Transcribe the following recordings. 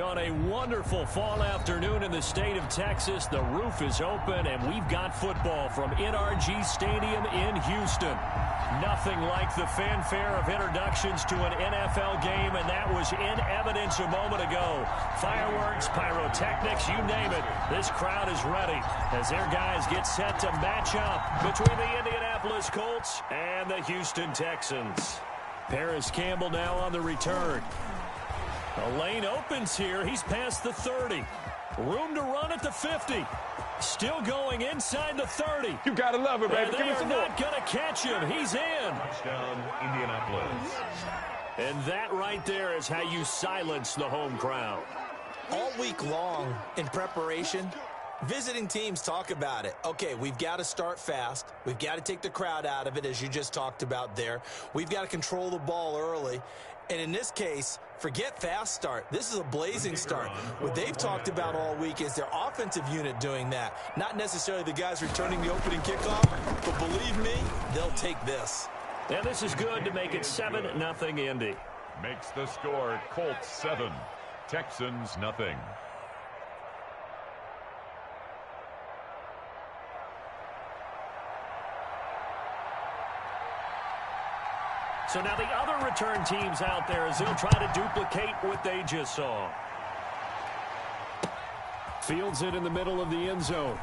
On a wonderful fall afternoon in the state of Texas, the roof is open, and we've got football from NRG Stadium in Houston. Nothing like the fanfare of introductions to an NFL game, and that was in evidence a moment ago. Fireworks, pyrotechnics, you name it. This crowd is ready as their guys get set to match up between the Indianapolis Colts and the Houston Texans. Paris Campbell now on the return. The lane opens here. He's past the 30. Room to run at the 50. Still going inside the 30. You got to love it, baby. They are not going to catch him. He's in. Touchdown, Indianapolis. And that right there is how you silence the home crowd. All week long in preparation, visiting teams talk about it. Okay, we've got to start fast. We've got to take the crowd out of it, as you just talked about there. We've got to control the ball early. And in this case, forget fast start. This is a blazing start. What they've talked about all week is their offensive unit doing that. Not necessarily the guys returning the opening kickoff, but believe me, they'll take this. And this is good to make it 7-0 Indy. Makes the score Colts 7, Texans 0. So now the other return teams out there as they'll try to duplicate what they just saw. Fields it in the middle of the end zone.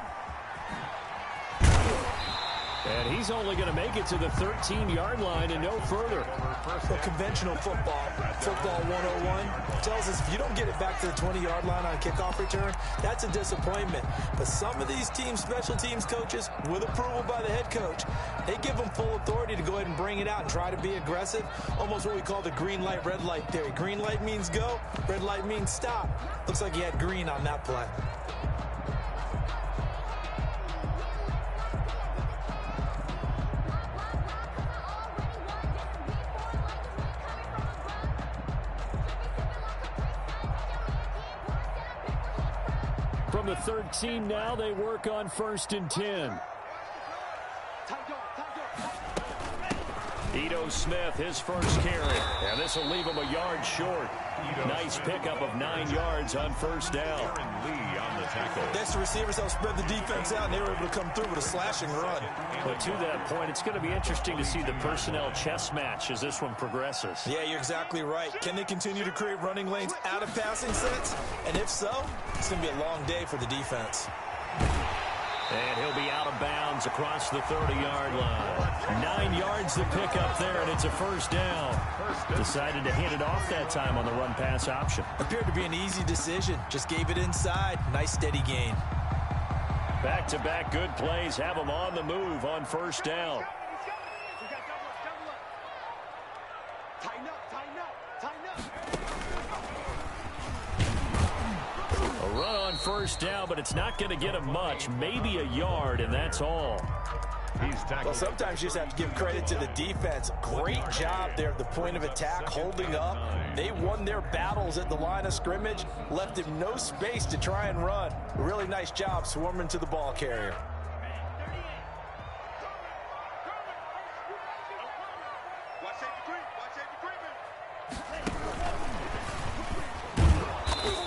And he's only going to make it to the 13-yard line and no further. Well, conventional football 101, tells us if you don't get it back to the 20-yard line on a kickoff return, that's a disappointment. But some of these teams, special teams coaches, with approval by the head coach, they give them full authority to go ahead and bring it out and try to be aggressive. Almost what we call the green light, red light theory. Green light means go, red light means stop. Looks like he had green on that play. From the 13 now, they work on 1st and 10. Ito Smith, his first carry. And this will leave him a yard short. Nice pickup of 9 yards on 1st down. Lee on the tackle. That's the receivers help spread the defense out, and they were able to come through with a slashing run. But to that point, it's going to be interesting to see the personnel chess match as this one progresses. Yeah, you're exactly right. Can they continue to create running lanes out of passing sets? And if so, it's going to be a long day for the defense. And he'll be out of bounds across the 30-yard line. 9 yards to pick up there, and it's a 1st down. Decided to hand it off that time on the run-pass option. Appeared to be an easy decision. Just gave it inside. Nice steady gain. Back-to-back good plays have them on the move on 1st down. A run on 1st down, but it's not going to get him much. Maybe a yard, and that's all. Well, sometimes you just have to give credit to the defense. Great job there at the point of attack, holding up. They won their battles at the line of scrimmage, left him no space to try and run. Really nice job swarming to the ball carrier.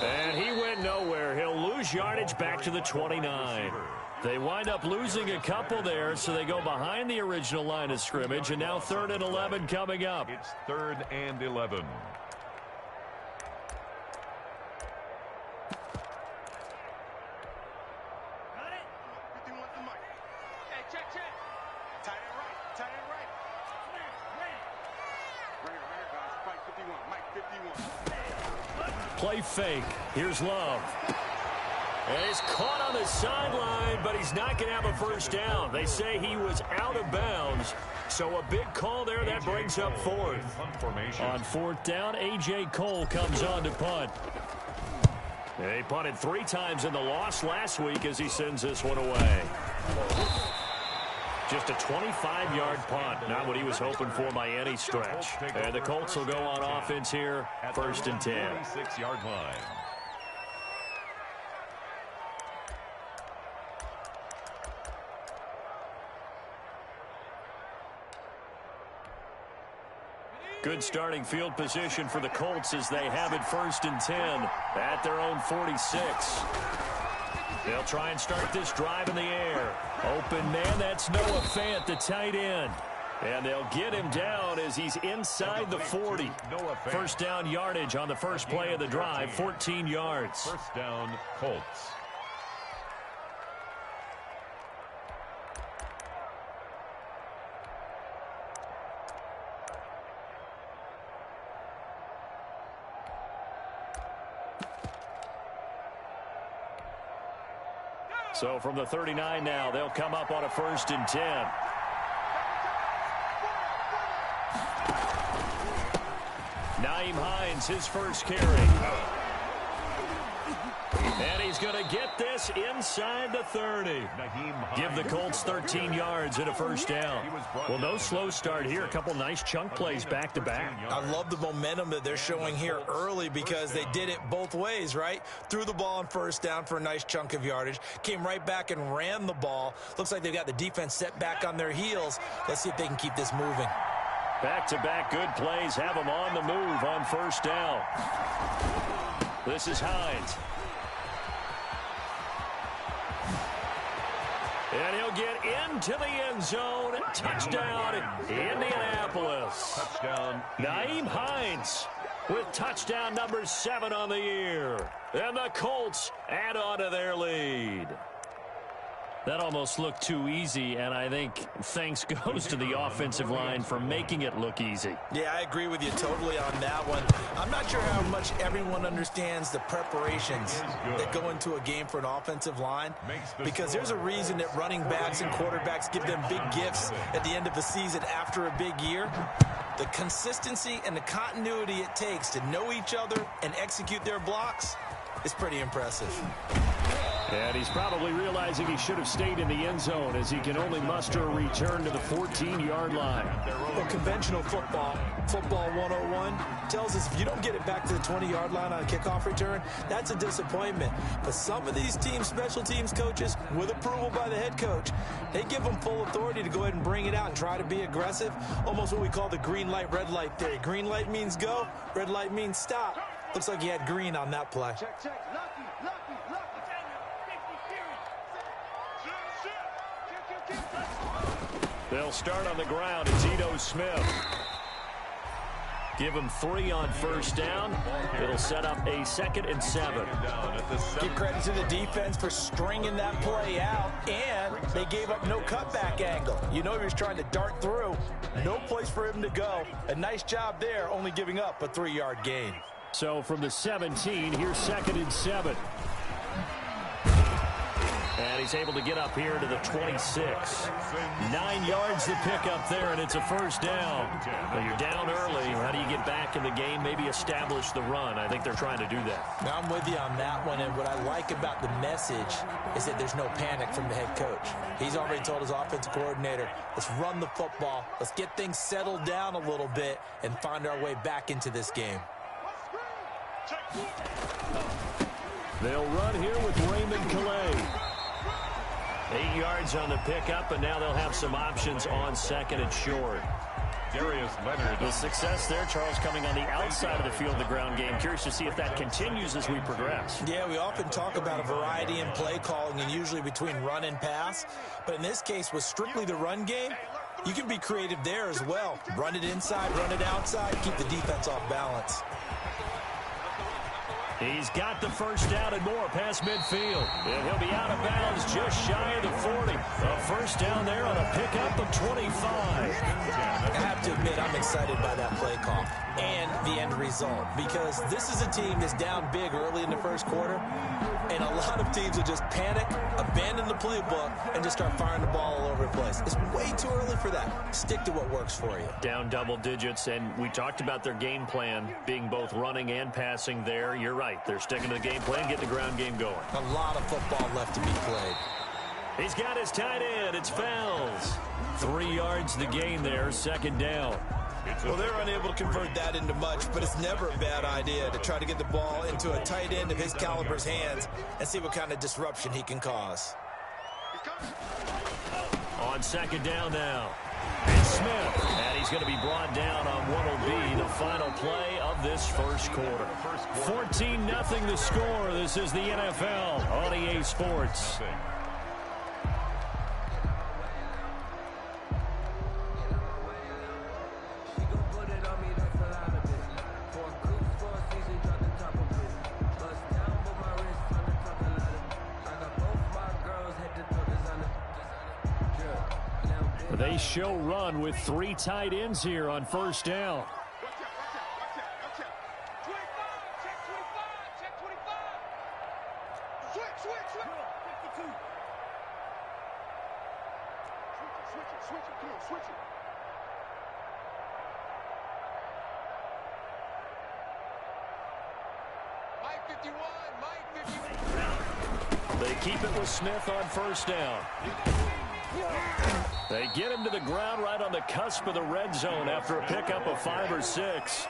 And he went nowhere. He'll lose yardage back to the 29. They wind up losing a couple there, so they go behind the original line of scrimmage, and now 3rd and 11 coming up. It's 3rd and 11. Play fake. Here's Love. And he's caught on the sideline, but he's not going to have a 1st down. They say he was out of bounds. So a big call there. That brings up 4th. On 4th down, A.J. Cole comes on to punt. He punted 3 times in the loss last week as he sends this one away. Just a 25-yard punt. Not what he was hoping for by any stretch. And the Colts will go on offense here, 1st and 10. 26-yard line. Good starting field position for the Colts as they have it 1st and 10 at their own 46. They'll try and start this drive in the air. Open man, that's Noah Fant, the tight end. And they'll get him down as he's inside the 40. First down yardage on the first play of the drive, 14 yards. First down, Colts. So from the 39 now, they'll come up on a 1st and 10. Nyheim Hines, his first carry. And he's going to get this inside the 30. Give the Colts 13 yards and a first down. Well, no slow start here. A couple nice chunk plays back-to-back. I love the momentum that they're showing here early because they did it both ways, right? Threw the ball on first down for a nice chunk of yardage. Came right back and ran the ball. Looks like they've got the defense set back on their heels. Let's see if they can keep this moving. Back-to-back good plays have them on the move on first down. This is Hines. And he'll get into the end zone. Touchdown, Indianapolis. Touchdown. Nyheim Hines with touchdown number 7 on the year. And the Colts add on to their lead. That almost looked too easy, and I think thanks goes to the offensive line for making it look easy. Yeah, I agree with you totally on that one. I'm not sure how much everyone understands the preparations that go into a game for an offensive line, because there's a reason that running backs and quarterbacks give them big gifts at the end of the season after a big year. The consistency and the continuity it takes to know each other and execute their blocks is pretty impressive. And he's probably realizing he should have stayed in the end zone as he can only muster a return to the 14-yard line. Well, conventional football 101, tells us if you don't get it back to the 20-yard line on a kickoff return, that's a disappointment. But some of these teams, special teams coaches, with approval by the head coach, they give them full authority to go ahead and bring it out and try to be aggressive, almost what we call the green light, red light theory. Green light means go, red light means stop. Looks like he had green on that play. Check. They'll start on the ground. It's Ito Smith. Give him 3 on first down. It'll set up a 2nd and 7. Give credit to the defense for stringing that play out, and they gave up no cutback angle. You know he was trying to dart through. No place for him to go. A nice job there, only giving up a 3-yard gain. So from the 17, here's 2nd and 7. And he's able to get up here to the 26. 9 yards to pick up there, and it's a first down. Well, you're down early. How do you get back in the game, maybe establish the run? I think they're trying to do that. Now, I'm with you on that one, and what I like about the message is that there's no panic from the head coach. He's already told his offensive coordinator, let's run the football, let's get things settled down a little bit, and find our way back into this game. They'll run here with Raymond Calais. 8 yards on the pickup, and now they'll have some options on 2nd and short. Darius Leonard. The success there, Charles, coming on the outside of the field, the ground game. Curious to see if that continues as we progress. Yeah, we often talk about a variety in play calling and usually between run and pass. But in this case, with strictly the run game, you can be creative there as well. Run it inside, run it outside, keep the defense off balance. He's got the first down and more past midfield. And he'll be out of bounds just shy of the 40. A first down there on a pickup of 25. I have to admit, I'm excited by that play call and the end result, because this is a team that's down big early in the first quarter, and a lot of teams will just panic, abandon the playbook, and just start firing the ball all over the place. It's way too early for that. Stick to what works for you. Down double digits, and we talked about their game plan being both running and passing there. You're right. They're sticking to the game plan, getting the ground game going. A lot of football left to be played. He's got his tight end. It's Fells. 3 yards the gain there, 2nd down. Well, they're unable to convert that into much, but it's never a bad idea to try to get the ball into a tight end of his caliber's hands and see what kind of disruption he can cause. On 2nd down now. It's Smith, and he's going to be brought down on what will be the final play of this first quarter. 14-0 the score. This is the NFL on EA Sports. They show run with 3 tight ends here on first down. They keep it with Smith on first down. They get him to the ground right on the cusp of the red zone after a pickup of 5 or 6.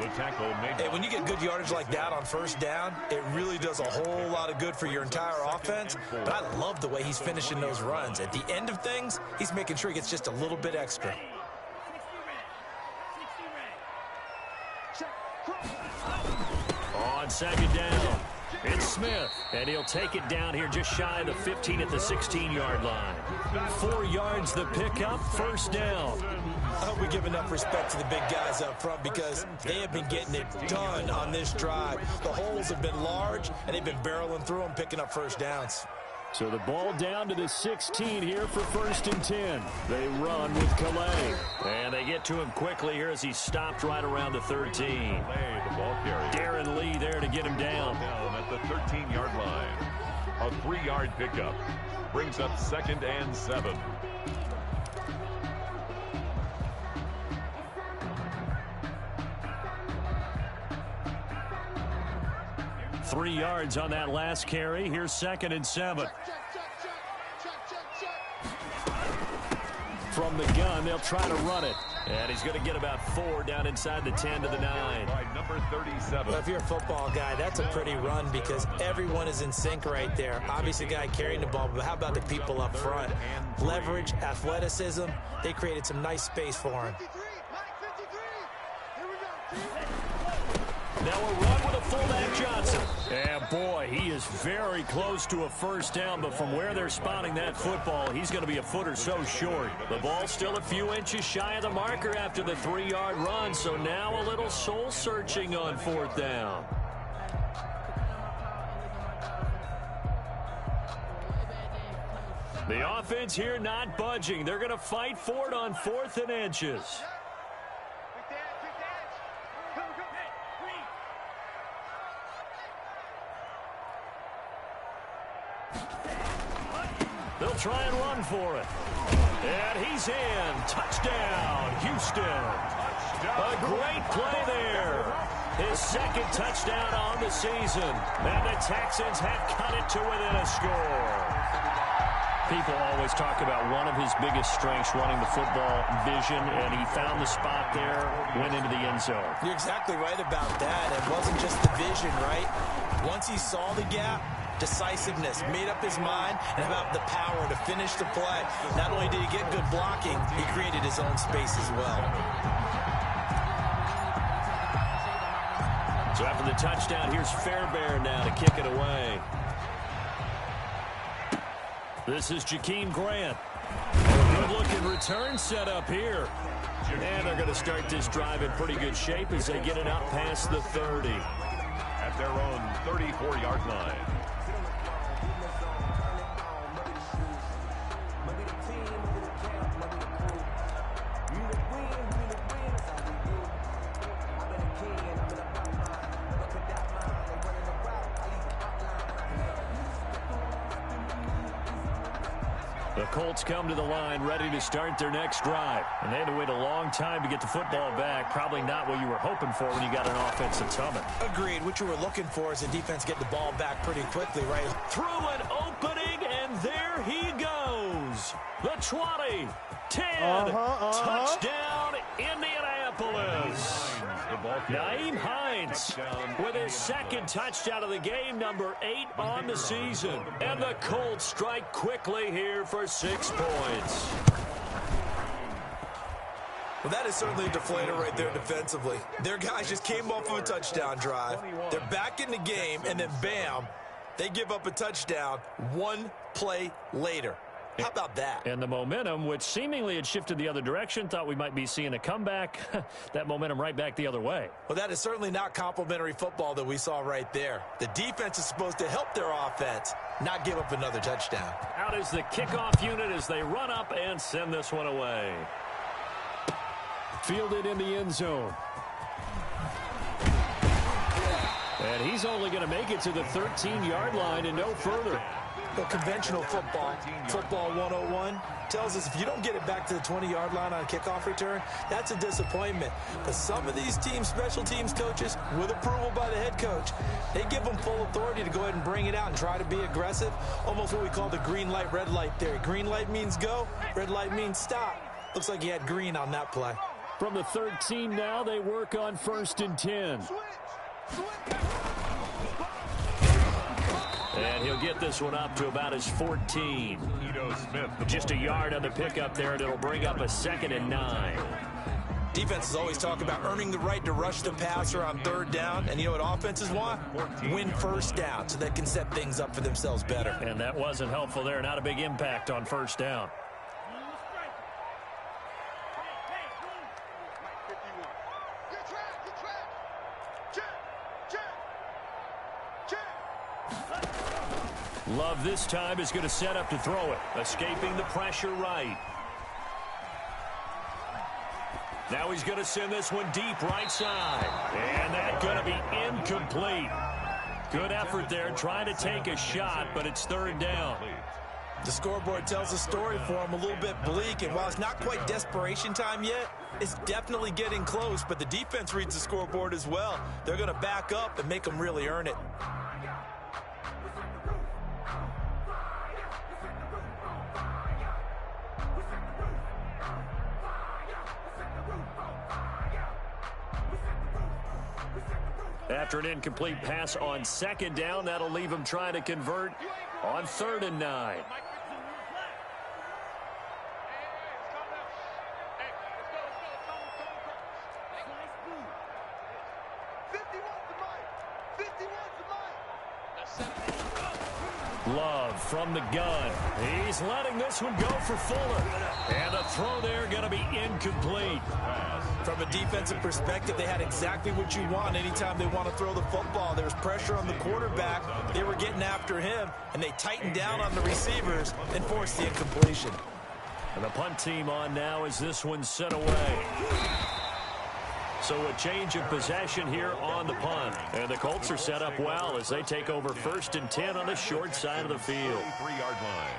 The tackle made. Hey, when you get good yardage like that on first down, it really does a whole lot of good for your entire offense. But I love the way he's finishing those runs. At the end of things, he's making sure he gets just a little bit extra. On second down, it's Smith, and he'll take it down here just shy of the 15 at the 16-yard line. 4 yards the pickup, first down. I hope we give enough respect to the big guys up front because they have been getting it done on this drive. The holes have been large, and they've been barreling through them, picking up first downs. So the ball down to the 16 here for 1st and 10. They run with Calais. And they get to him quickly here as he stopped right around the 13. The ball carrier. Darren Lee there to get him down. Down at the 13-yard line. A 3-yard pickup. Brings up 2nd and 7. Three yards on that last carry. Here's 2nd and 7. From the gun, they'll try to run it. And he's going to get about 4 down inside the 10 to the 9. By number 37. Well, if you're a football guy, that's a pretty run because everyone is in sync right there. Obviously, the guy carrying the ball, but how about the people up front? Leverage, athleticism, they created some nice space for him. Now a run with a fullback Johnson. And boy, he is very close to a first down, but from where they're spotting that football, he's going to be a foot or so short. The ball's still a few inches shy of the marker after the 3-yard run, so now a little soul searching on 4th down. The offense here not budging. They're going to fight for it on 4th and inches. They'll try and run for it. And he's in. Touchdown, Houston. A great play there. His 2nd touchdown on the season. And the Texans have cut it to within a score. People always talk about one of his biggest strengths running the football, vision, and he found the spot there, went into the end zone. You're exactly right about that. It wasn't just the vision, right? Once he saw the gap, decisiveness, made up his mind, and about the power to finish the play. Not only did he get good blocking, he created his own space as well. So after the touchdown, here's Fairbairn now to kick it away. This is Jakeem Grant. Good-looking return set up here. And they're going to start this drive in pretty good shape as they get it out past the 30. At their own 34-yard line. The Colts come to the line ready to start their next drive. And they had to wait a long time to get the football back. Probably not what you were hoping for when you got an offense that's humming. Agreed. What you were looking for is the defense get the ball back pretty quickly, right? Through an opening, and there he goes. The 20, 10, touchdown, Indianapolis. Nyheim Hines with his 2nd touchdown of the game, number 8 on the season. And the Colts strike quickly here for 6 points. Well, that is certainly a deflator right there defensively. Their guys just came off of a touchdown drive. They're back in the game, and then bam, they give up a touchdown one play later. How about that? And the momentum, which seemingly had shifted the other direction, thought we might be seeing a comeback. That momentum right back the other way. Well, that is certainly not complimentary football that we saw right there. The defense is supposed to help their offense, not give up another touchdown. Out is the kickoff unit as they run up and send this one away. Fielded in the end zone. And he's only going to make it to the 13-yard line and no further. Well, conventional football 101, tells us if you don't get it back to the 20-yard line on a kickoff return, that's a disappointment. But some of these teams, special teams coaches, with approval by the head coach, they give them full authority to go ahead and bring it out and try to be aggressive, almost what we call the green light, red light theory. Green light means go, red light means stop. Looks like he had green on that play. From the 13 now, they work on 1st and 10. And he'll get this one up to about his 14. Just a yard on the pickup there, and it'll bring up a 2nd and 9. Defenses always talk about earning the right to rush the passer on 3rd down. And you know what offenses want? Win 1st down so they can set things up for themselves better. And that wasn't helpful there. Not a big impact on 1st down. Love this time is going to set up to throw it. Escaping the pressure right. Now he's going to send this one deep right side. And that's going to be incomplete. Good effort there trying to take a shot, but it's 3rd down. The scoreboard tells a story for him, a little bit bleak, and while it's not quite desperation time yet, it's definitely getting close, but the defense reads the scoreboard as well. They're going to back up and make them really earn it. After an incomplete pass on 2nd down, that'll leave him trying to convert on 3rd and 9. Love from the gun. He's letting this one go for Fuller. And the throw there going to be incomplete. From a defensive perspective, they had exactly what you want anytime they want to throw the football. There was pressure on the quarterback. They were getting after him, and they tightened down on the receivers and forced the incompletion. And the punt team on now as this one's sent away. So a change of possession here on the punt. And the Colts are set up well as they take over 1st and 10 on the short side of the field. 3-yard line.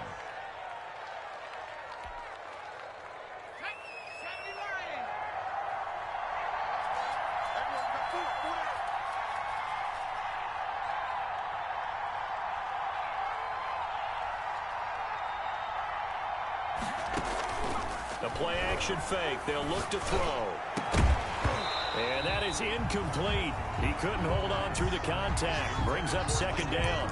The play action fake. They'll look to throw. And that is incomplete. He couldn't hold on through the contact. Brings up 2nd down.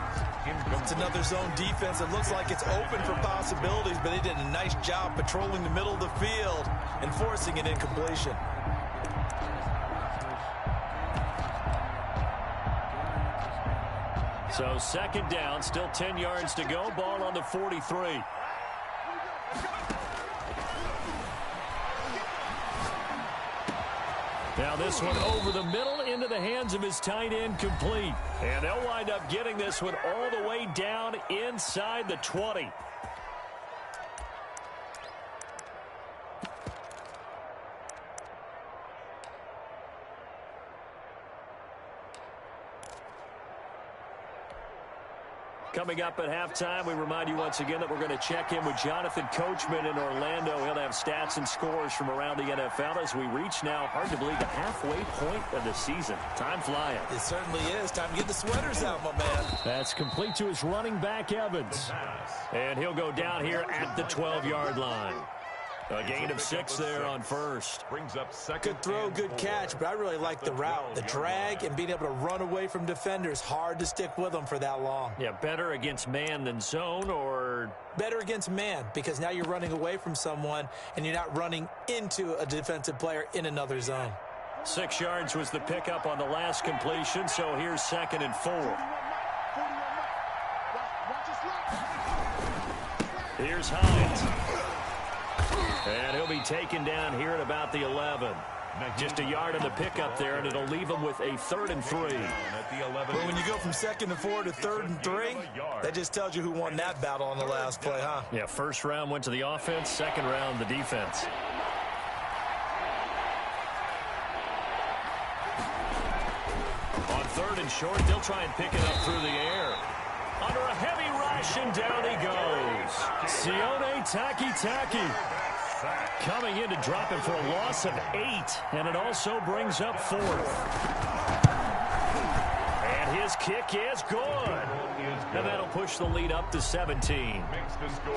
It's another zone defense. It looks like it's open for possibilities, but they did a nice job patrolling the middle of the field and forcing an incompletion. So 2nd down, still 10 yards to go. Ball on the 43. Now this one over the middle into the hands of his tight end, complete. And they'll wind up getting this one all the way down inside the 20. Coming up at halftime, we remind you once again that we're going to check in with Jonathan Coachman in Orlando. He'll have stats and scores from around the NFL as we reach now, hard to believe, the halfway point of the season. Time flying. It certainly is. Time to get the sweaters out, my man. That's complete to his running back, Evans. And he'll go down here at the 12-yard line. A gain of 6 there on first. Brings up second. Good throw, good catch, but I really like the route. The drag and being able to run away from defenders. Hard to stick with them for that long. Yeah, better against man than zone, or better against man, because now you're running away from someone and you're not running into a defensive player in another zone. 6 yards was the pickup on the last completion, so here's 2nd and 4. Here's Heights. And he'll be taken down here at about the 11. Just a yard on the pickup there, and it'll leave him with a 3rd and 3. Well, when you go from 2nd and 4 to 3rd and 3, that just tells you who won that battle on the last play, huh? Yeah, first round went to the offense, second round the defense. On 3rd and short, they'll try and pick it up through the air. Under a heavy rush, and down he goes. Sione Taki coming in to drop him for a loss of 8, and it also brings up 4th. And his kick is good. And that'll push the lead up to 17.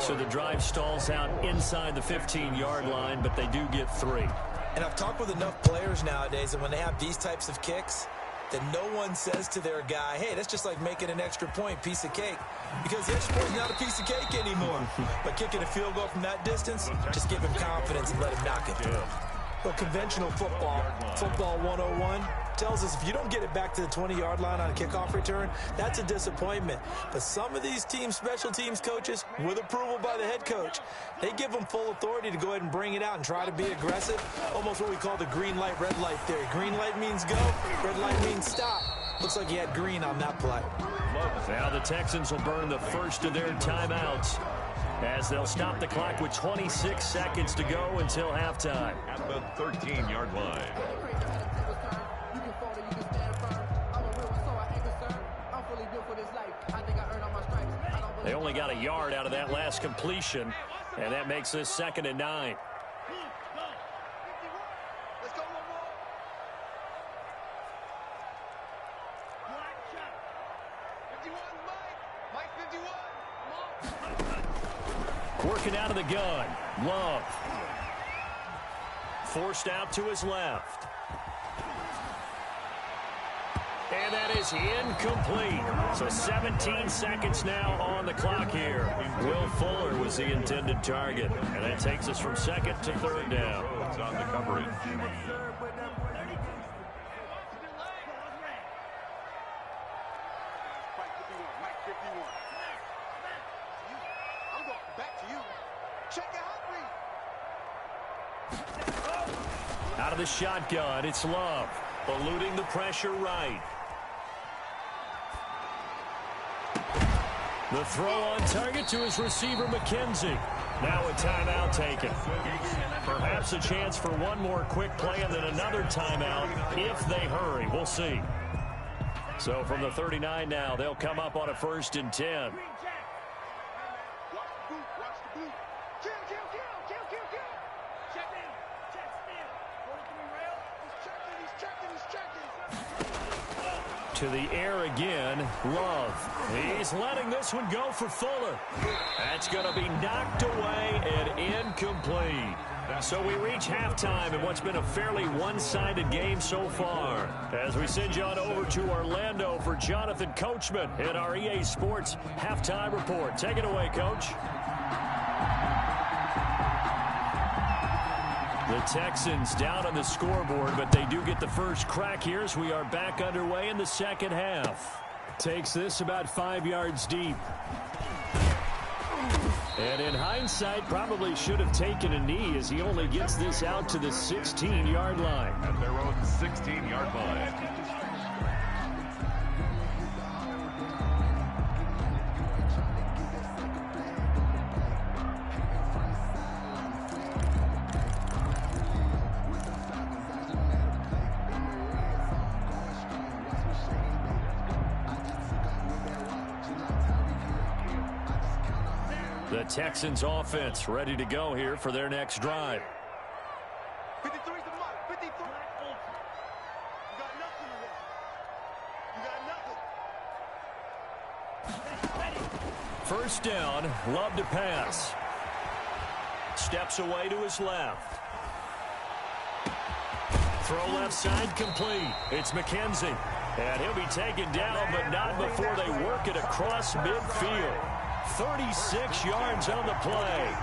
So the drive stalls out inside the 15-yard line, but they do get 3. And I've talked with enough players nowadays, and when they have these types of kicks, that no one says to their guy, hey, that's just like making an extra point, piece of cake. Because the extra point is not a piece of cake anymore. But kicking a field goal from that distance, just give him confidence and let him knock it. Well, conventional football 101, tells us if you don't get it back to the 20-yard line on a kickoff return, that's a disappointment. But some of these teams, special teams coaches, with approval by the head coach, they give them full authority to go ahead and bring it out and try to be aggressive. Almost what we call the green light, red light theory. Green light means go, red light means stop. Looks like he had green on that play. Now the Texans will burn the first of their timeouts as they'll stop the clock with 26 seconds to go until halftime. At the 13-yard line. They only got a yard out of that last completion, and that makes this 2nd and 9. Working out of the gun. Love. Forced out to his left. And that is incomplete. So 17 seconds now on the clock here. Will Fuller was the intended target. And that takes us from 2nd to 3rd down. It's on the coverage. Out of the shotgun, it's Love. Eluding the pressure right. The throw on target to his receiver, McKenzie. Now a timeout taken. Perhaps a chance for one more quick play and then another timeout if they hurry. We'll see. So from the 39 now, they'll come up on a 1st and 10. To the air again, Love. He's letting this one go for Fuller. That's going to be knocked away and incomplete. So we reach halftime in what's been a fairly one-sided game so far. As we send you on over to Orlando for Jonathan Coachman in our EA Sports Halftime Report. Take it away, Coach. The Texans down on the scoreboard, but they do get the first crack here as we are back underway in the 2nd half. Takes this about 5 yards deep. And in hindsight, probably should have taken a knee as he only gets this out to the 16-yard line. At their own 16-yard line. The Texans offense ready to go here for their next drive. 53's the mark. 53. You got nothing today. You got nothing. First down, Love to pass. steps away to his left. Throw left side complete. It's McKenzie. And he'll be taken down, but not before they work it across midfield. 36 yards on the play.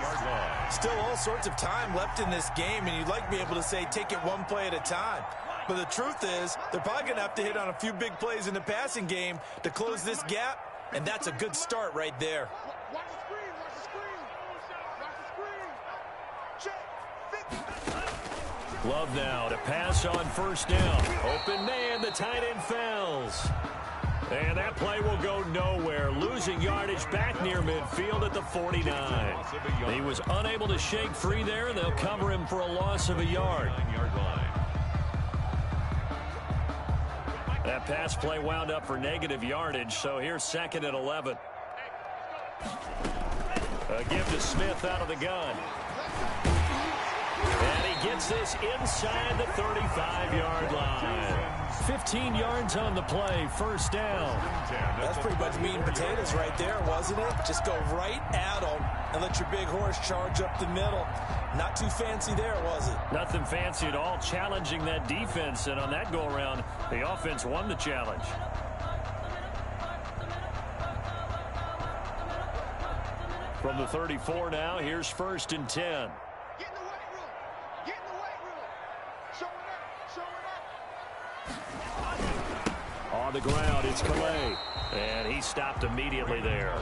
Still all sorts of time left in this game, and you'd like to be able to say take it one play at a time. But the truth is, they're probably going to have to hit on a few big plays in the passing game to close this gap, and that's a good start right there. Watch the screen, watch the screen. Watch the screen. Check. Love now to pass on first down. Open man, the tight end fails. And that play will go nowhere. Losing yardage back near midfield at the 49. He was unable to shake free there, and they'll cover him for a loss of a yard. That pass play wound up for negative yardage, so here's 2nd and 11. A give to Smith out of the gun. And he gets this inside the 35-yard line. 15 yards on the play, first down. That's pretty much meat and potatoes right there, wasn't it? Just go right at them and let your big horse charge up the middle. Not too fancy there, was it? Nothing fancy at all, challenging that defense, and on that go-around, the offense won the challenge. From the 34 now, here's 1st and 10. Get in the weight room. Get in the weight room. Show it up. Show it up. On the ground, it's Calais. And he stopped immediately there.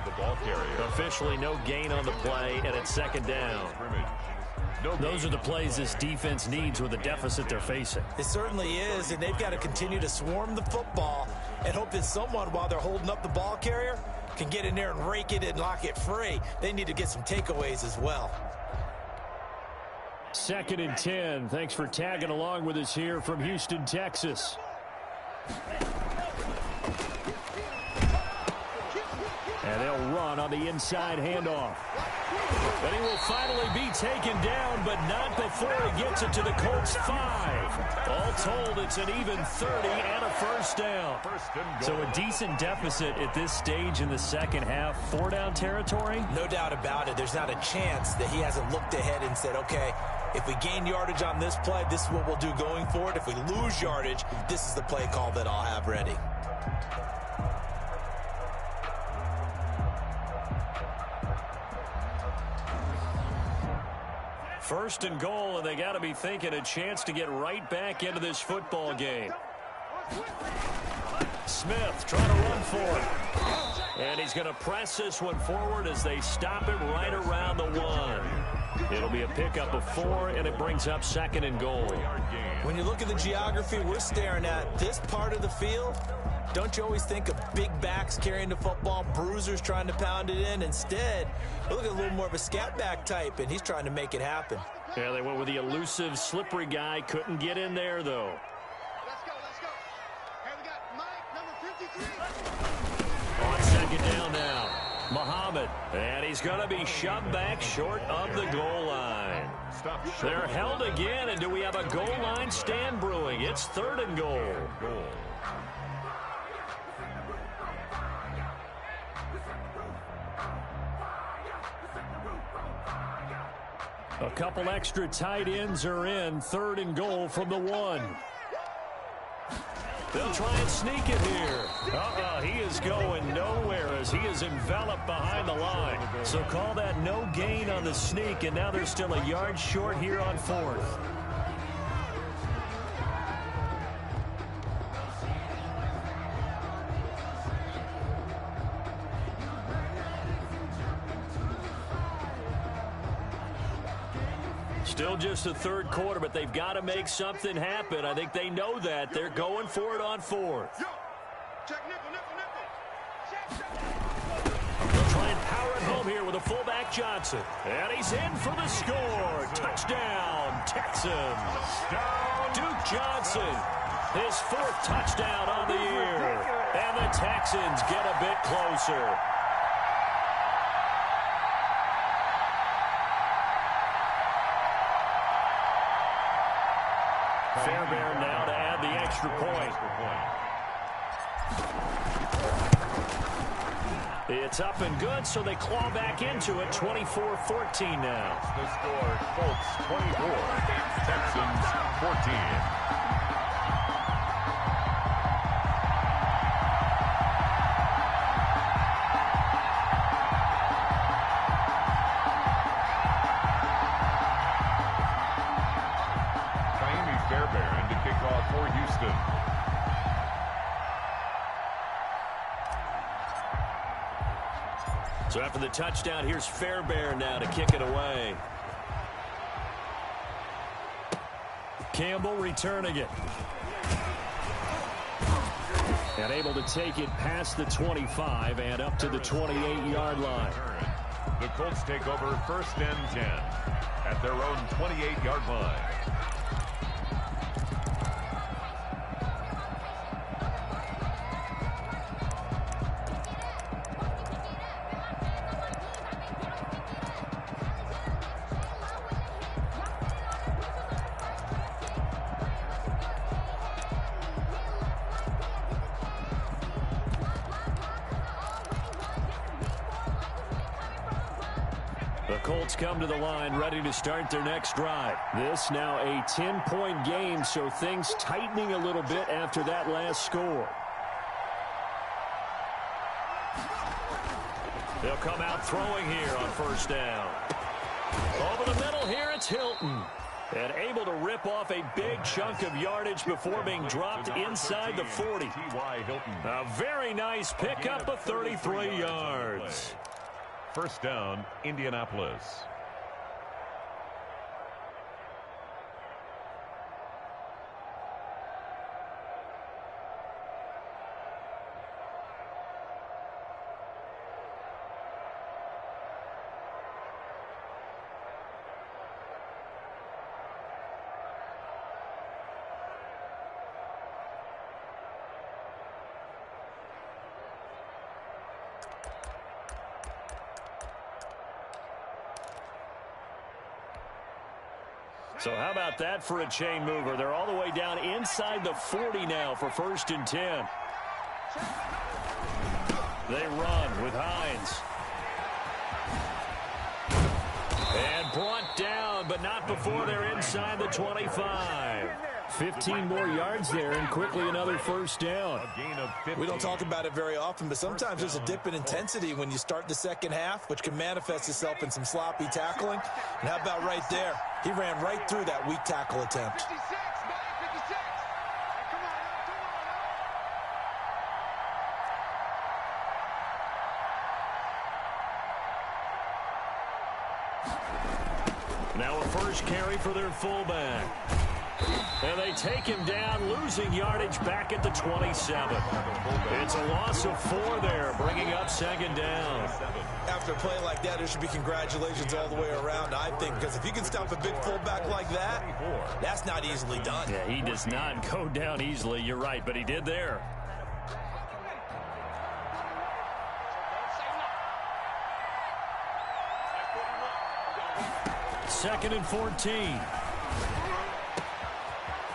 The ball carrier. Officially no gain on the play, and it's 2nd down. Those are the plays this defense needs with the deficit they're facing. It certainly is, and they've got to continue to swarm the football and hope that someone, while they're holding up the ball carrier, can get in there and rake it and lock it free. They need to get some takeaways as well. 2nd and 10. Thanks for tagging along with us here from Houston, Texas. And they'll run on the inside handoff. And he will finally be taken down, but not before he gets it to the Colts 5. All told, it's an even 30 and a first down. So a decent deficit at this stage in the second half. 4-down territory? No doubt about it. There's not a chance that he hasn't looked ahead and said, okay, if we gain yardage on this play, this is what we'll do going forward. If we lose yardage, this is the play call that I'll have ready. First and goal, and they got to be thinking a chance to get right back into this football game. Smith trying to run for it. And he's going to press this one forward as they stop him right around the 1. It'll be a pickup of 4, and it brings up 2nd and goal. When you look at the geography we're staring at, this part of the field, don't you always think of big backs carrying the football, bruisers trying to pound it in? Instead, look at a little more of a scat back type, and he's trying to make it happen. Yeah, they went with the elusive, slippery guy. Couldn't get in there, though. Let's go, let's go. Hey, we got Mike, number 53. On 2nd down now, Muhammad. And he's going to be shoved back short of the goal line. They're held again, and do we have a goal line stand brewing? It's 3rd and goal. A couple extra tight ends are in. 3rd and goal from the 1. They'll try and sneak it here. He is going nowhere as he is enveloped behind the line. So call that no gain on the sneak, and now they're still a yard short here on 4th. Still just the 3rd quarter, but they've got to make something happen. I think they know that. They're going for it on 4th. Check nickel, nickel, nickel. They'll try and power it home here with a fullback Johnson. And he's in for the score. Touchdown, Texans. Duke Johnson, his 4th touchdown on the year. And the Texans get a bit closer. Fairbairn now to add the extra point. It's up and good, so they claw back into it. 24-14 now. The score, Colts 24, Texans 14. To kick off for Houston. So after the touchdown, here's Fairbairn now to kick it away. Campbell returning it. And able to take it past the 25 and up to the 28-yard line. The Colts take over 1st and 10 at their own 28-yard line. The Colts come to the line ready to start their next drive. This now a 10-point game, so things tightening a little bit after that last score. They'll come out throwing here on 1st down. Over the middle here, it's Hilton. And able to rip off a big chunk of yardage before being dropped inside the 40. A very nice pickup of 33 yards. 1st down, Indianapolis. So how about that for a chain mover? They're all the way down inside the 40 now for 1st and 10. They run with Hines. And brought down, but not before they're inside the 25. 15 more yards there, and quickly another 1st down. We don't talk about it very often, but sometimes there's a dip in intensity when you start the second half, which can manifest itself in some sloppy tackling. And how about right there? He ran right through that weak tackle attempt. 56, man, 56. Come on. Now a first carry for their fullback. And they take him down, losing yardage back at the 27. It's a loss of 4 there, bringing up 2nd down. After a play like that, there should be congratulations all the way around, I think, because if you can stop a big fullback like that, that's not easily done. Yeah, he does not go down easily, you're right, but he did there. Second and 14.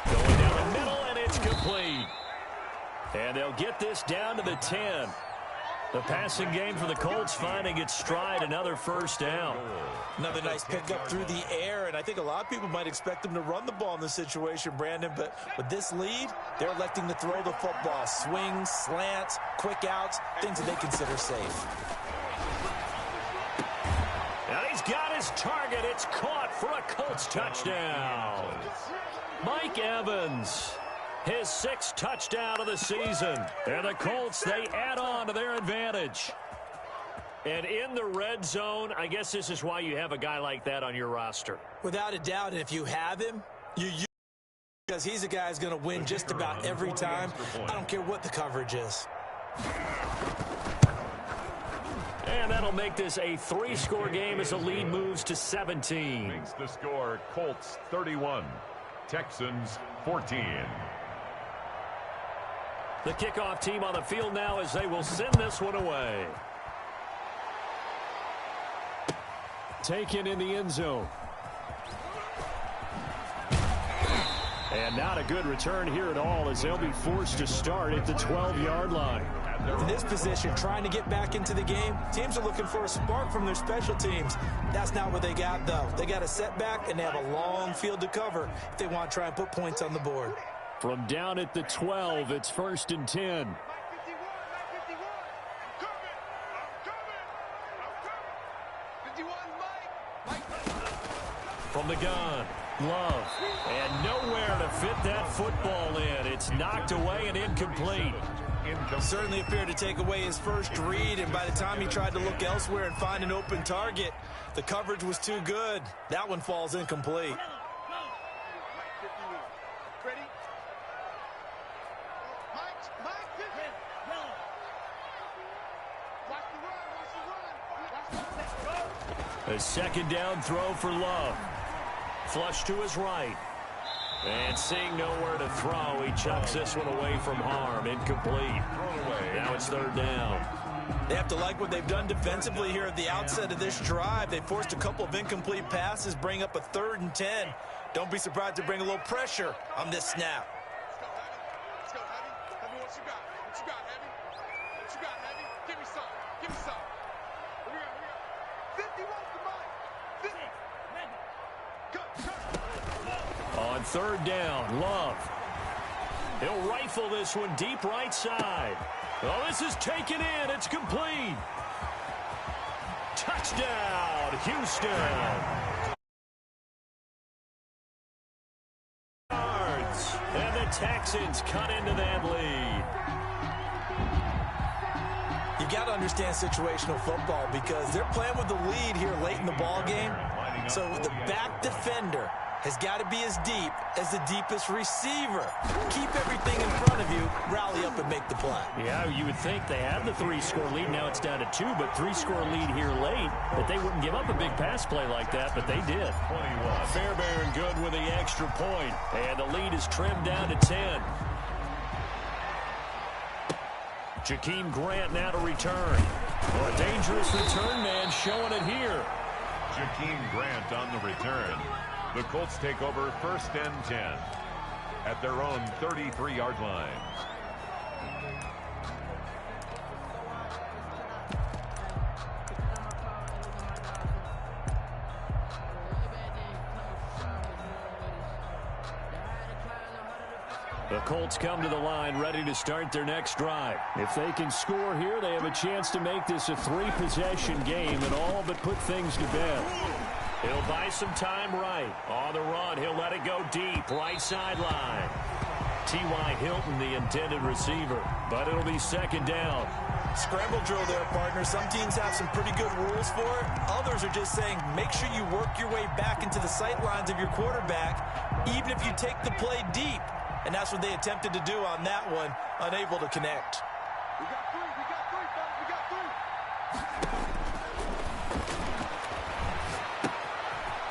Going down the middle, and it's complete. And they'll get this down to the 10. The passing game for the Colts finding its stride, another 1st down. Another nice pickup through the air, and I think a lot of people might expect them to run the ball in this situation, Brandon, but with this lead, they're electing to throw the football. Swings, slants, quick outs, things that they consider safe. And he's got his target. It's caught for a Colts touchdown. Mike Evans, his 6th touchdown of the season. And the Colts, they add on to their advantage. And in the red zone, I guess this is why you have a guy like that on your roster. Without a doubt, and if you have him, you use him because he's a guy who's going to win just about every time. I don't care what the coverage is. And that'll make this a 3-score game as the lead moves to 17. Makes the score Colts 31, Texans 14. The kickoff team on the field now as they will send this one away. Taken in the end zone. And not a good return here at all, as they'll be forced to start at the 12-yard line. In this position, trying to get back into the game, teams are looking for a spark from their special teams. That's not what they got, though. They got a setback, and they have a long field to cover if they want to try and put points on the board. From down at the 12, it's 1st and 10. From the gun, Love, and nowhere to fit that football in. It's knocked away and incomplete. Certainly appeared to take away his first read, and by the time he tried to look elsewhere and find an open target, the coverage was too good. That one falls incomplete. A second down throw for Love. Flush to his right. And seeing nowhere to throw, he chucks this one away from harm. Incomplete. Now it's 3rd down. They have to like what they've done defensively here at the outset of this drive. They forced a couple of incomplete passes, bring up a 3rd and 10. Don't be surprised to bring a little pressure on this snap. Let's go, Heavy. Heavy, what you got? What you got, Heavy? What you got, Heavy? Give me some. Give me some. Here we go. 50 wants the mic. 50. On 3rd down, Love. He'll rifle this one deep right side. Oh, this is taken in. It's complete. Touchdown, Houston. And the Texans cut into that lead. You got to understand situational football because they're playing with the lead here late in the ball game. So the back defender has got to be as deep as the deepest receiver. Keep everything in front of you, rally up and make the play. Yeah, you would think they have the 3-score lead. Now it's down to 2, but 3-score lead here late. But they wouldn't give up a big pass play like that, but they did. 21. Fairbairn good with the extra point, and the lead is trimmed down to 10. Jakeem Grant now to return. A dangerous return man showing it here. Jakeem Grant on the return. The Colts take over 1st and 10 at their own 33-yard line. The Colts come to the line ready to start their next drive. If they can score here, they have a chance to make this a 3-possession game and all but put things to bed. He'll buy some time right. On the run, he'll let it go deep, right sideline. T.Y. Hilton, the intended receiver, but it'll be 2nd down. Scramble drill there, partner. Some teams have some pretty good rules for it. Others are just saying make sure you work your way back into the sight lines of your quarterback, even if you take the play deep. And that's what they attempted to do on that one, unable to connect. We got 3, fellas. We got 3.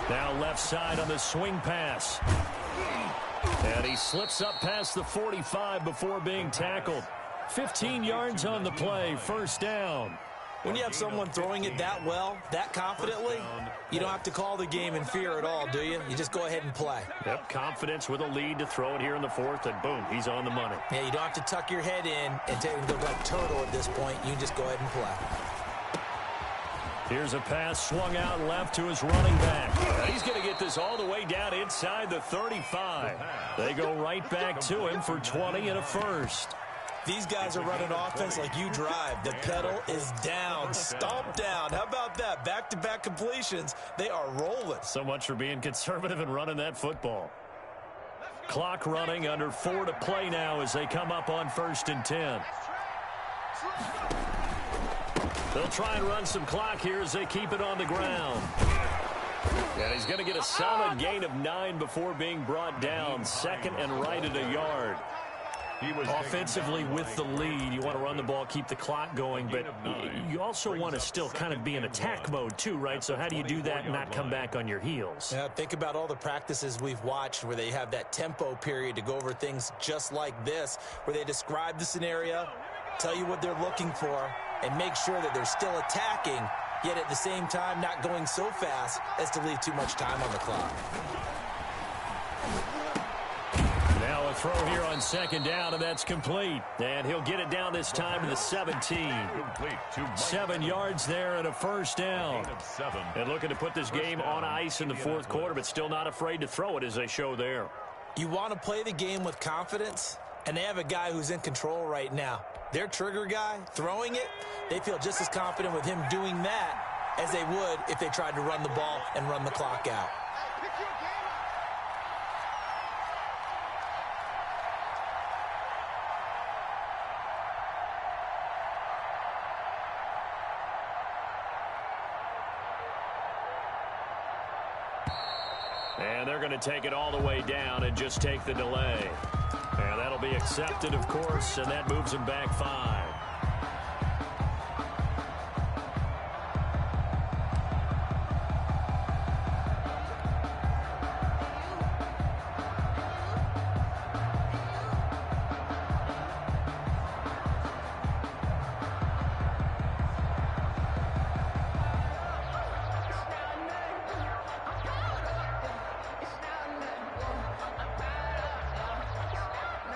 Now left side on the swing pass. And he slips up past the 45 before being tackled. 15 yards on the play, 1st down. When you have someone throwing it that well, that confidently, you don't have to call the game in fear at all, do you? You just go ahead and play. Yep, confidence with a lead to throw it here in the 4th, and boom, he's on the money. Yeah, you don't have to tuck your head in and take it like turtle at this point. You just go ahead and play. Here's a pass swung out left to his running back. He's going to get this all the way down inside the 35. They go right back to him for 20 and a 1st. These guys are running offense like you drive. The pedal is down, stomp down. How about that? Back-to-back completions. They are rolling. So much for being conservative and running that football. Clock running, under 4 to play now as they come up on 1st and 10. They'll try and run some clock here as they keep it on the ground. And he's going to get a solid gain of 9 before being brought down. 2nd and right at a yard. Offensively with the lead, you want to run the ball, keep the clock going, but you also want to still kind of be in attack mode too, right? So how do you do that and not come back on your heels? Yeah, think about all the practices we've watched where they have that tempo period to go over things just like this, where they describe the scenario, tell you what they're looking for, and make sure that they're still attacking, yet at the same time not going so fast as to leave too much time on the clock. throw here on second down, and that's complete. And he'll get it down this time to the 17. 7 yards there and a first down. And looking to put this game on ice in the fourth quarter, but still not afraid to throw it as they show there. You want to play the game with confidence, and they have a guy who's in control right now. Their trigger guy, throwing it, they feel just as confident with him doing that as they would if they tried to run the ball and run the clock out. And they're going to take it all the way down and just take the delay. And that'll be accepted, of course, and that moves them back 5.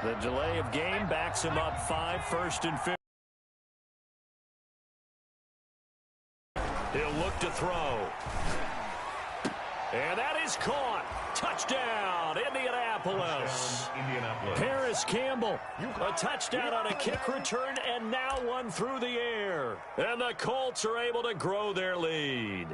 The delay of game backs him up 5, 1st and 5. He'll look to throw. And that is caught. Touchdown, Indianapolis. Paris Campbell, a touchdown on a kick return, and now one through the air. And the Colts are able to grow their lead.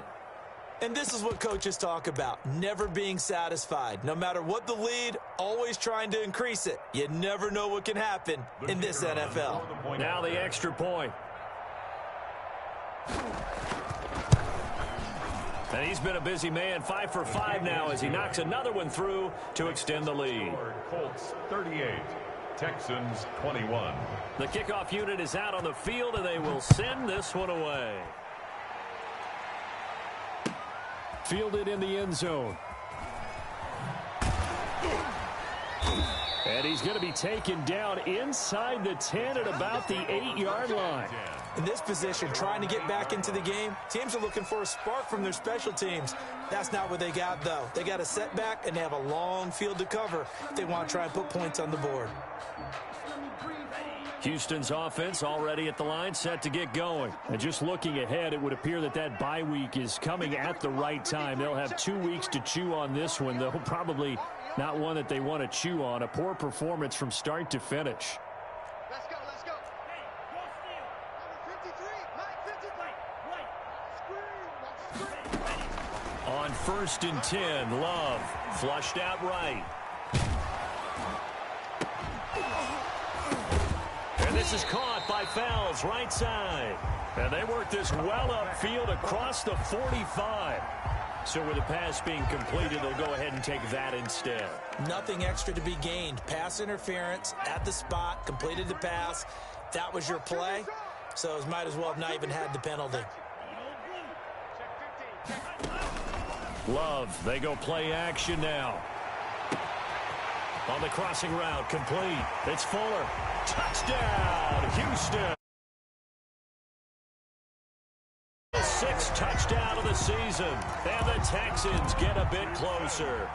And this is what coaches talk about, never being satisfied. No matter what the lead, always trying to increase it. You never know what can happen in this NFL. Now the extra point. And he's been a busy man, 5 for 5 now as he knocks another one through to extend the lead. Colts 38, Texans 21. The kickoff unit is out on the field, and they will send this one away. Fielded in the end zone. And he's going to be taken down inside the 10 at about the 8-yard line. In this position, trying to get back into the game, teams are looking for a spark from their special teams. That's not what they got, though. They got a setback, and they have a long field to cover if they want to try and put points on the board. Houston's offense already at the line, set to get going. And just looking ahead, it would appear that that bye week is coming at the right time. They'll have 2 weeks to chew on this one, though probably not one that they want to chew on. A poor performance from start to finish. Let's go, let's go. Hey, go steal. Number 53, Mike 53. On 1st and 10, Love flushed out right. And this is caught by Fells, right side. And they work this well upfield across the 45. So with the pass being completed, they'll go ahead and take that instead. Nothing extra to be gained. Pass interference at the spot, completed the pass. That was your play, so it might as well have not even had the penalty. Love, they go play action now. On the crossing route, complete. It's Fuller. Touchdown, Houston. 6th touchdown of the season. And the Texans get a bit closer.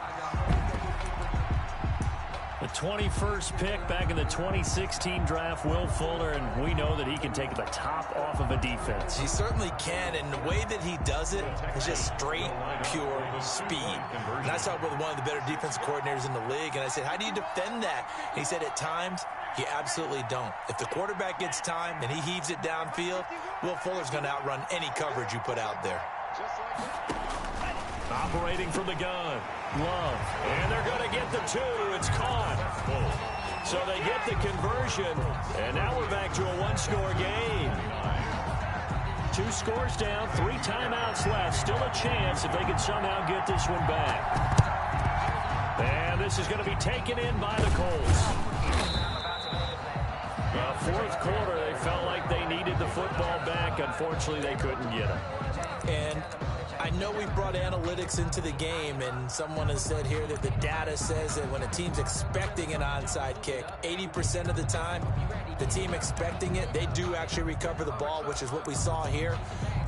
The 21st pick back in the 2016 draft, Will Fuller, and we know that he can take the top off of a defense. He certainly can, and the way that he does it is just straight, pure speed. And I talked with one of the better defensive coordinators in the league, and I said, how do you defend that? And he said, at times, you absolutely don't. If the quarterback gets time and he heaves it downfield, Will Fuller's going to outrun any coverage you put out there. Operating from the gun, Love, and they're going to get the 2. It's caught. So they get the conversion, and now we're back to a 1-score game. 2 scores down, 3 timeouts left. Still a chance if they can somehow get this one back. And this is going to be taken in by the Colts. Fourth quarter, they felt like they needed the football back. Unfortunately, they couldn't get it. And I know we brought analytics into the game, and someone has said here that the data says that when a team's expecting an onside kick, 80% of the time, the team expecting it, they do actually recover the ball, which is what we saw here.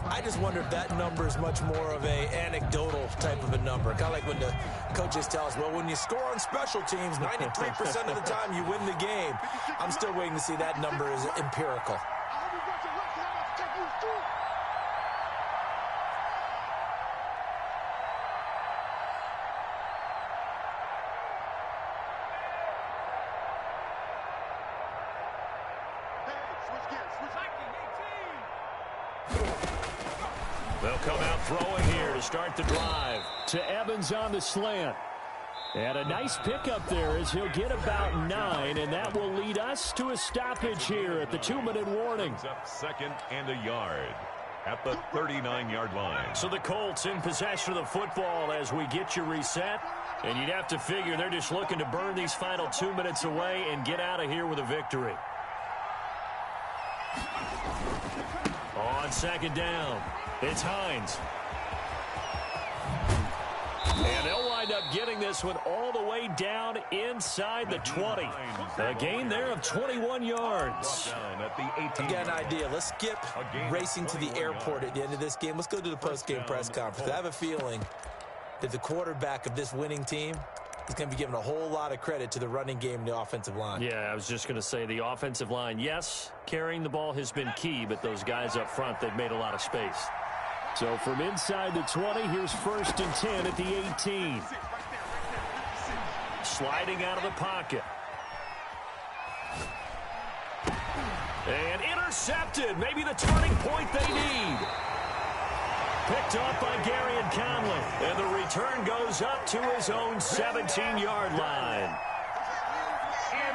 I just wonder if that number is much more of a anecdotal type of a number. Kind of like when the coaches tell us, well, when you score on special teams, 93% of the time you win the game. I'm still waiting to see that number is empirical. They'll come out throwing here to start the drive. To Evans on the slant. And a nice pickup there as he'll get about 9, and that will lead us to a stoppage here at the 2-minute warning. Up 2nd and a yard at the 39-yard line. So the Colts in possession of the football as we get you reset. And you'd have to figure they're just looking to burn these final 2 minutes away and get out of here with a victory. On 2nd down, it's Hines. And they'll wind up getting this one all the way down inside the 20. A gain there of 21 yards. I've got an idea. Let's skip racing to the airport at the end of this game. Let's go to the post-game press conference. I have a feeling that the quarterback of this winning team is going to be giving a whole lot of credit to the running game and the offensive line. Yeah, I was just going to say the offensive line, yes, carrying the ball has been key, but those guys up front, they've made a lot of space. So from inside the 20, here's 1st and 10 at the 18. Sliding out of the pocket. And intercepted. Maybe the turning point they need. Picked off by Gary and Conley. And the return goes up to his own 17-yard line.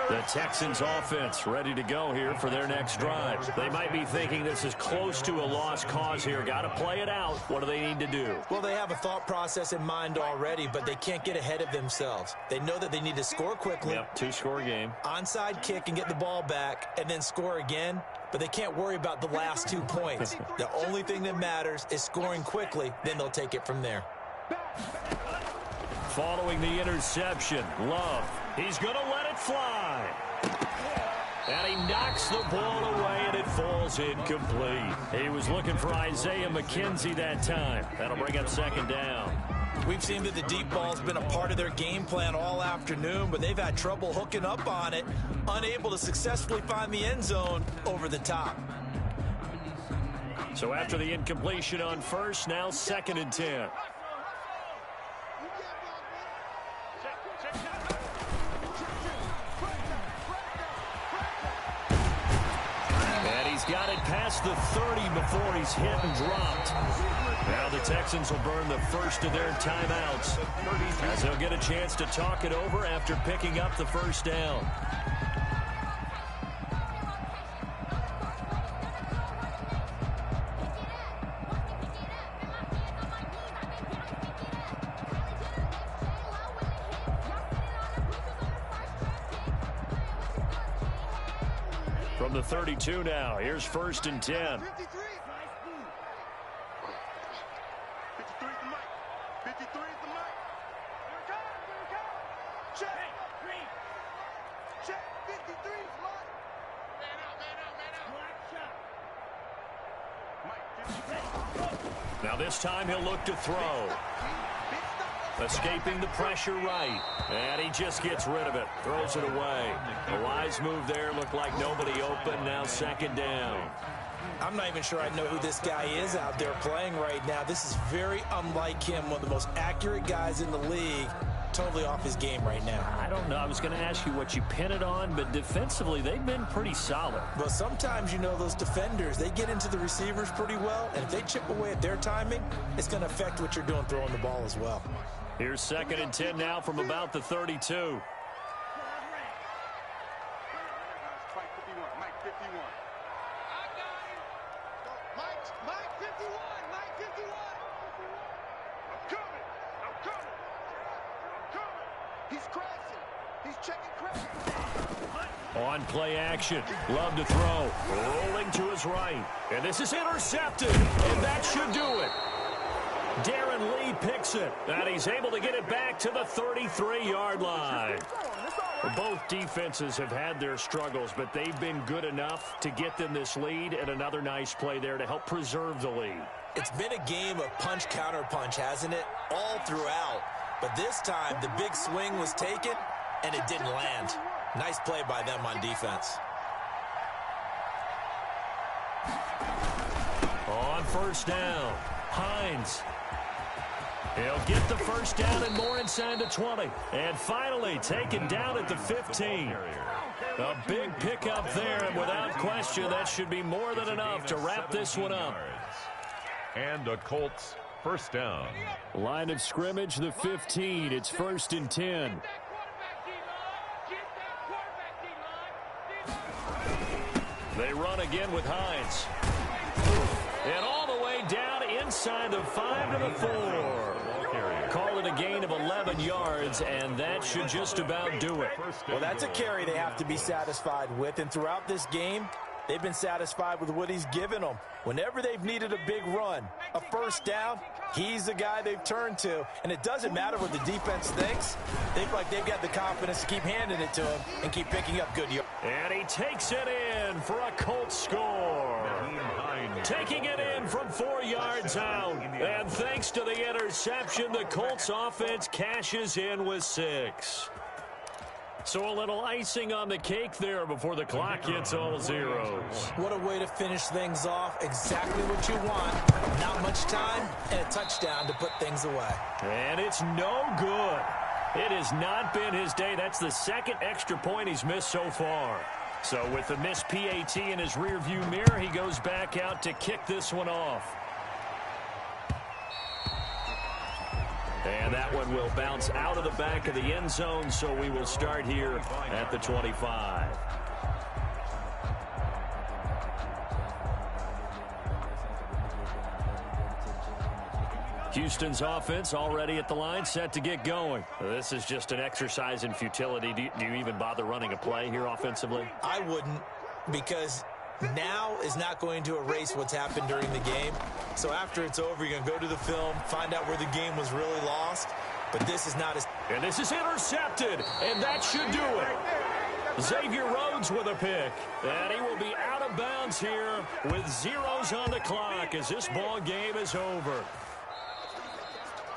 The Texans offense ready to go here for their next drive. They might be thinking this is close to a lost cause here. Got to play it out. What do they need to do? Well, they have a thought process in mind already, but they can't get ahead of themselves. They know that they need to score quickly. Yep, 2-score game. Onside kick and get the ball back and then score again. But they can't worry about the last 2 points. The only thing that matters is scoring quickly. Then they'll take it from there. Following the interception, Love. He's going to let it fly. And he knocks the ball away, and it falls incomplete. He was looking for Isaiah McKenzie that time. That'll bring up 2nd down. We've seen that the deep ball's been a part of their game plan all afternoon, but they've had trouble hooking up on it, unable to successfully find the end zone over the top. So after the incompletion on 1st, now 2nd and 10. Got it past the 30 before he's hit and dropped. Now the Texans will burn the first of their timeouts as they'll get a chance to talk it over after picking up the 1st down. From the 32 now, here's 1st and 10. 53 is the mic. 53 is the mic. Here it comes. Check. Check. 53 is mic. Man out. Mike, Now this time he'll look to throw. Escaping the pressure right. And he just gets rid of it. Throws it away. A wise move there. Looked like nobody open. Now 2nd down. I'm not even sure I know who this guy is out there playing right now. This is very unlike him. One of the most accurate guys in the league. Totally off his game right now. I don't know. I was going to ask you what you pin it on, but defensively, they've been pretty solid. Well, sometimes, you know, those defenders, they get into the receivers pretty well, and if they chip away at their timing, it's going to affect what you're doing throwing the ball as well. Here's 2nd and 10 now from about the 32. Mike 51. Mike 51. I got him. Mike 51. Mike 51. I'm coming. He's crashing. He's checking crash. On play action. Love to throw. Rolling to his right. And this is intercepted. And that should do it. Darren Lee picks it, and he's able to get it back to the 33-yard line. Both defenses have had their struggles, but they've been good enough to get them this lead, and another nice play there to help preserve the lead. It's been a game of punch-counter-punch, hasn't it? All throughout. But this time, the big swing was taken, and it didn't land. Nice play by them on defense. On first down, Hines. He'll get the first down and more inside the 20. And finally taken down at the 15. A big pickup there, and without question, that should be more than enough to wrap this one up. And a Colts first down. Line of scrimmage, the 15. It's 1st and 10. They run again with Hines. And all the way down inside the 5 to the 4. Call it a gain of 11 yards, and that should just about do it. Well, that's a carry they have to be satisfied with, and throughout this game, they've been satisfied with what he's given them. Whenever they've needed a big run, a first down, he's the guy they've turned to. And it doesn't matter what the defense thinks. They feel like they've got the confidence to keep handing it to him and keep picking up good yards. And he takes it in for a Colts score. Taking it in from 4 yards out. And thanks to the interception, the Colts offense cashes in with 6. So a little icing on the cake there before the clock hits all zeros. What a way to finish things off. Exactly what you want. Not much time and a touchdown to put things away. And it's no good. It has not been his day. That's the second extra point he's missed so far. So with the missed PAT in his rearview mirror, he goes back out to kick this one off. And that one will bounce out of the back of the end zone, so we will start here at the 25. Houston's offense already at the line, set to get going. This is just an exercise in futility. Do you even bother running a play here offensively? I wouldn't, because now is not going to erase what's happened during the game. So after it's over, you're going to go to the film, find out where the game was really lost. But this is not as... And this is intercepted, and that should do it. Xavier Rhodes with a pick. And he will be out of bounds here with zeros on the clock as this ball game is over.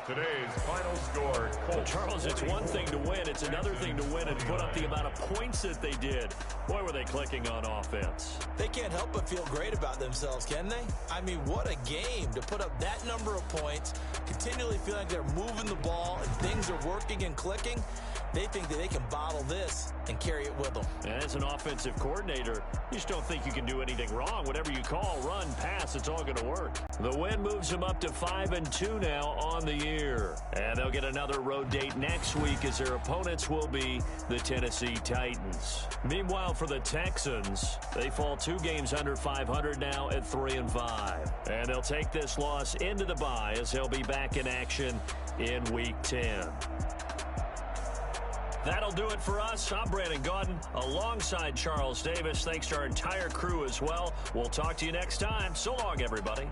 Today's final score, Colts. Charles, it's one thing to win. It's another thing to win and put up the amount of points that they did. Boy, were they clicking on offense. They can't help but feel great about themselves, can they? I mean, what a game to put up that number of points, continually feel like they're moving the ball and things are working and clicking. They think that they can bottle this and carry it with them. And as an offensive coordinator, you just don't think you can do anything wrong. Whatever you call, run, pass, it's all going to work. The win moves them up to 5-2 now on the year. And they'll get another road date next week as their opponents will be the Tennessee Titans. Meanwhile, for the Texans, they fall 2 games under 500 now at 3-5. And they'll take this loss into the bye as they'll be back in action in Week 10. That'll do it for us. I'm Brandon Gaudin alongside Charles Davis. Thanks to our entire crew as well. We'll talk to you next time. So long, everybody.